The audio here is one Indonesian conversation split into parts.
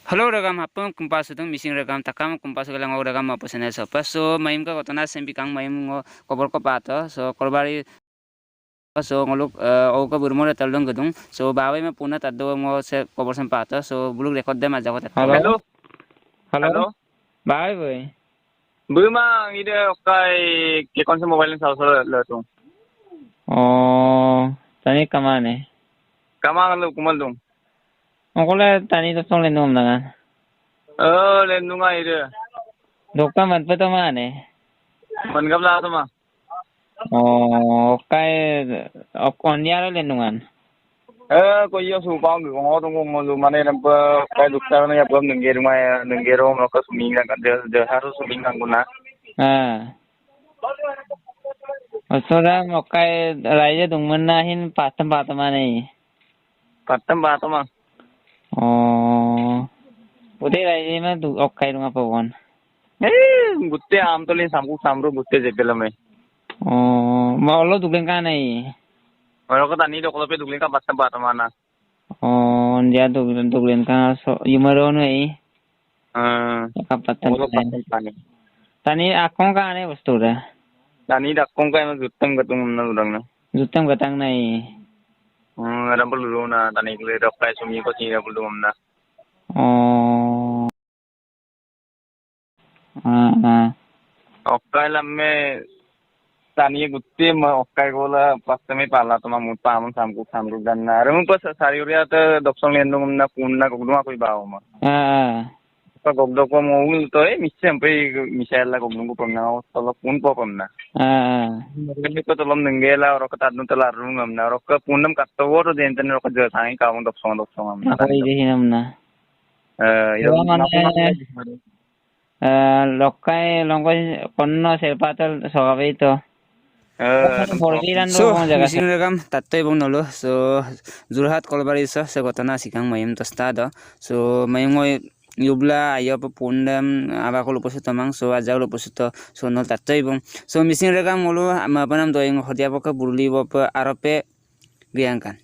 Halo ragam hapung kumpas itu missing ragam takam kumpas galang ragam apa sana sopa so maim ka kotona sempi kang maim ngo kobor ko pato so korbari so ngoluk o ka burmo re taldong gedung so bawe me puna taddo ngo se kobor sem pato so buluk rekod dem aja ko tatto Halo, Halo, halo. bye boy. Buma ide kai ke kon sa mobile sa sa la tu. Oh, tani kamane. Kama lu kumal dong. Ako la tani to tong lenum nangan. Len nunga ide. Dokka man pa to mane. Man gabla to ma. Oh, kay okon yaro lenungan. Ko yo su pang ko ngo dong ngo lu mane nam pa kai dukta na ya pam nungero mo ka suminga ka de haru suminga guna. Ah. Osora mo kay raja dungman nahin patam mane. Patam ba to ma. Oh. Uday raja ma du okay dunga pa won. Gutte am to lin samku samru gutte jepela me. Oh, maulo duglen ka nai. Oro ko tani do ko pe dugling ka patam ba to mana. Oh, dia duglen ka so yumaro no eh. Kapatan Oro patam tani. tani akong ka ane ustura. Tani dak kong kai ma guttam gatung na urang na. Jutam gatang nai. Rampal dulu na tani kule dok kai sumi ko sini rampal dulu na. Oh. Okai lamme tani gutte ma okai gola pastame pala to ma muta am samku samru dan na remu pas sariuria te doksong lendung na punna gogdung aku bawo ma. Pa gogdok ko mo ul to misem pe misela gogdung ko pamna tolo pun po pamna. Ngi ko tolom nengela oro ka tadnu telar rungam na oro ka punam katto ro den ten ro ka jatang ka mo doksong am na. Ako idihinam na. Yo Lokay longkoy konno selpatal sogabe ito. so missing ragam tatto ibong nolo so Jurhat kolbari so se kotona sikang mayim tostado so mayim ngo yubla ayo pa pundam aba ko lupuso tamang so aja lupuso to so nol tatto ibong so missing ragam ngolo mapanam doing hodia pa buruli pa arope giangkan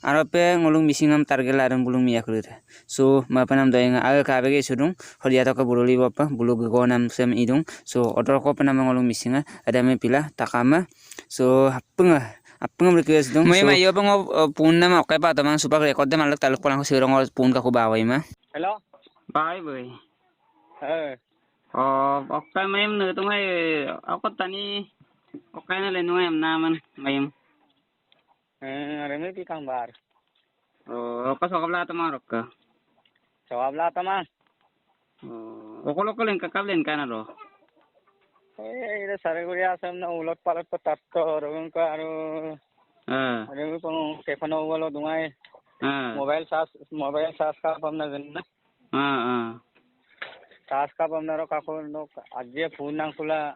arope ngolung missing am targel aram bulung miya kulira so mapanam doing aga kabege sudung hodia to ka buruli pa bulu gonam sem idung so odor ko panam ngolung missing ada me pila takama so apung request dong may mayo bang pun na okay pa tamang super record de malak talok palang ko sirong pun ka ko baway ma hello. bye boy okay mayem no to ngay ako tani okay na leno em naman mayem Remi pi kang bar. okay so kabla tamang rokka Jawablah teman. okolo kakablen kana ro Ida sare guria samna ulot palat patatto rung ko aru aru pang kefano walo dungai mobile sas ka pamna ganna sas ka pamna ro ka ko no ajje phone nang kula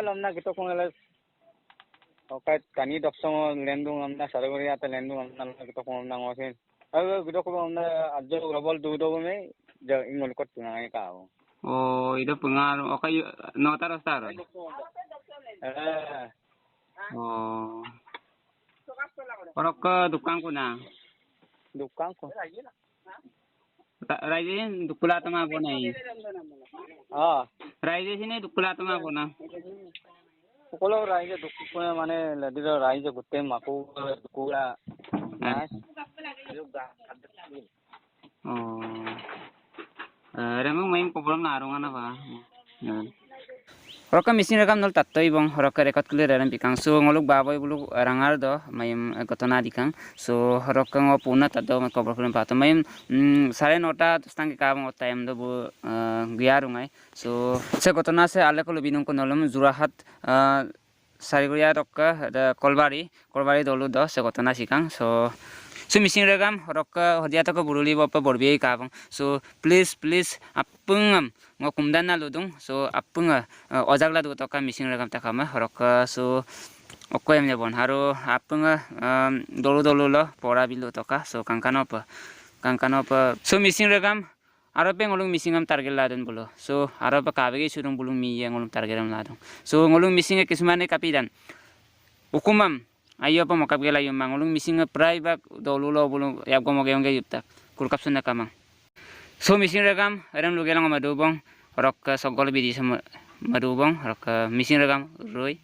lomna gito kong elas okay tani doksong lendung amna sare guria ta lendung amna gito kong nang osin gito ko amna ajje rabol du do me ingol ko tunai ka itu pengaruh okay nota rostar orok ke dukang ko na dukang ko Raide dukula tama ko na Raide sini dukula tama ko na Kulo raije dukuna mane ladiro raije gutte maku dukula remang main problem na arungan na ba Roka missing rakam nol tatto ibong roka record clear ram pikang so ngoluk baboy buluk rangar do mayem kotona dikang so roka ngo puna tatto ma cover kulen pato mayem 9:30 stang ka mo time do bu giarungai so se kotona se ale ko binung ko nolom Jurhat sariguria roka kolbari dolu do se kotona sikang so missing ragam roka hodia to ko buruli bapa borbi kabang so please apungam ngo kumdan na ludung so apunga ojagla du to ka missing ragam takama roka so okoyam nebon haro apunga dolu lo pora bilu to ka so kangkano pa so missing ragam aro pe ngolung missing am targel ladon bulo so aro pa kabege surung bulung mi ngolung targelam ladong so ngolung missing e kismane kapidan hukumam ayo pa makapgela yung mangulung missing pray bak dolulo bulong yab ko mo gayong gayup tak kulkap sun na kamang So missing regam rem luge lang madubong rok sogol bidi sama madubong rok missing regam roi